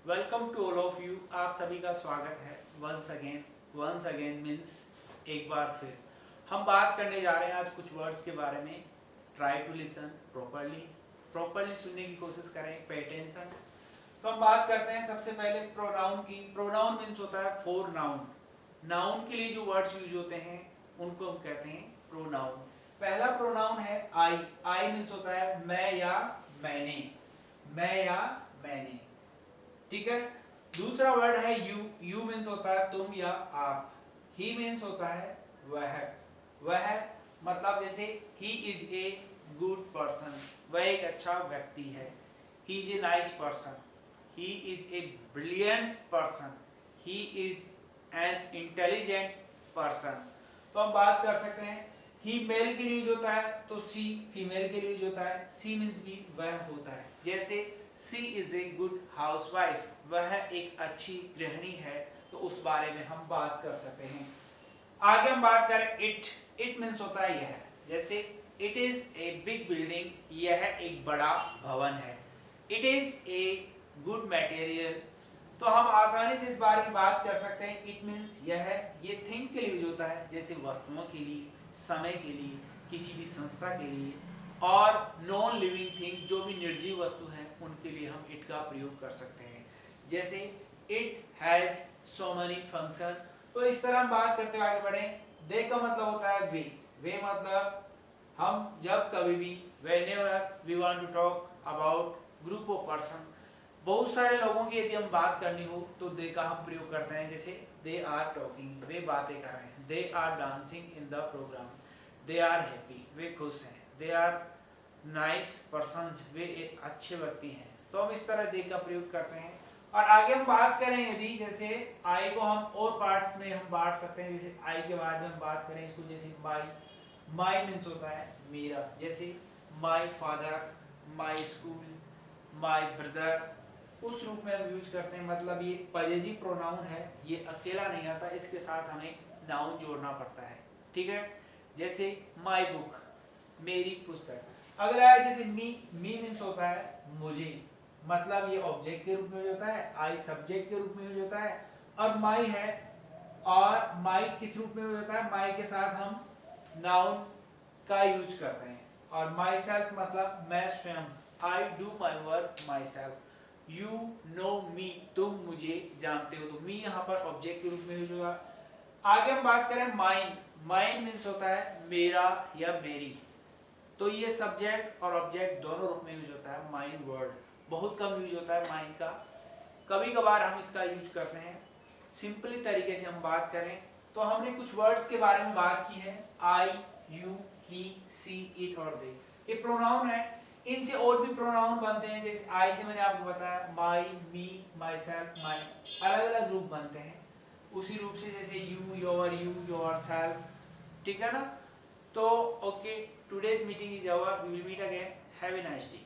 Welcome to all of you. आप सभी का स्वागत है वंस अगेन मीन्स एक बार फिर। हम बात करने जा रहे हैं आज कुछ वर्ड्स के बारे में। ट्राई टू लिसन प्रॉपरली सुनने की कोशिश करें, पे अटेंशन। तो हम बात करते हैं सबसे पहले प्रोनाउन की। प्रोनाउन मीन्स होता है फोर नाउन। नाउन के लिए जो वर्ड्स यूज होते हैं उनको हम कहते हैं प्रोनाउन। पहला प्रोनाउन है आई। आई मीन्स होता है मैं या मैंने, ठीक है। दूसरा वर्ड है यू। यू मीन्स होता है तुम या आप। ही मीन्स होता है वह मतलब जैसे he is a good person, वह एक अच्छा व्यक्ति है। He is a nice person, he is a brilliant person, he is an intelligent person. तो हम बात कर सकते हैं ही मेल के लिए यूज होता है तो सी फीमेल के लिए यूज होता है। सी मीन्स भी वह होता है। जैसे सी इज ए गुड हाउसवाइफ, वह एक अच्छी गृहिणी है, तो उस बारे में हम बात कर सकते हैं। आगे हम बात करें इट मीन्स होता है यह। जैसे it is a big building, यह एक बड़ा भवन है। It is a good material, तो हम आसानी से इस बारे में बात कर सकते हैं। इट मीन्स यह है। ये थिंग के लिए यूज होता है, जैसे वस्तुओं के लिए, समय के लिए, किसी भी संस्था के लिए। और नॉन लिविंग थिंग, जो भी निर्जीव वस्तु है, उनके लिए हम इट का प्रयोग कर सकते हैं। जैसे it has so many function. तो इस तरह हम बात करते हुए आगे बढ़े। दे का मतलब होता है वे मतलब हम जब कभी भी whenever we want to talk about group of person, बहुत सारे लोगों की यदि हम बात करनी हो तो दे का हम प्रयोग करते हैं। जैसे दे आर टॉकिंग, वे बातें कर रहे हैं। They are dancing in the programme, they are happy, वे खुश हैं। दे आर नाइस पर्सन्स, वे एक अच्छे व्यक्ति हैं। तो हम इस तरह दे का प्रयोग करते हैं। और आगे हम बात करें यदि, जैसे आई को हम और पार्ट्स में हम बांट सकते हैं। जैसे आई के बाद में हम बात करें इसको, जैसे माई मीन्स होता है मेरा। जैसे my father, my school, my brother, उस रूप में हम यूज करते हैं। मतलब ये पजेसिव प्रोनाउन है, ये अकेला नहीं आता, इसके साथ हमें नाउन जोड़ना पड़ता है, ठीक है। जैसे माई बुक, मेरी पुस्तक। अगला है जैसे मी मीन्स होता है मुझे, मतलब ये ऑब्जेक्ट के रूप में यूज होता है। आई सब्जेक्ट के रूप में यूज होता है। और माई है, और माई किस रूप में यूज होता है? माई के साथ हम नाउन का यूज करते हैं। और माई सेल्फ मतलब मैं स्वयं। I do my work myself. You know me, तुम मुझे जानते हो। तो मी यहाँ पर ऑब्जेक्ट के रूप में यूज होगा। आगे हम बात करें माइन। माइन मीन्स होता है मेरा या मेरी। तो ये सब्जेक्ट और ऑब्जेक्ट दोनों रूप में यूज होता है। माइन वर्ड बहुत कम यूज होता है माइन का, कभी कभार हम इसका यूज करते हैं। सिंपली तरीके से हम बात करें तो हमने कुछ वर्ड्स के बारे में बात की है। आई, यू, ही, सी, इट और दे, ये प्रोनाउन है। इनसे और भी प्रोनाउन बनते हैं। जैसे आई से मैंने आपको बताया माई, मी, माई सेल्फ, माई, अलग अलग ग्रुप बनते हैं। उसी रूप से जैसे यू, योर सेल्फ, ठीक है ना। तो okay, today's meeting is over, we will meet again, have a nice day.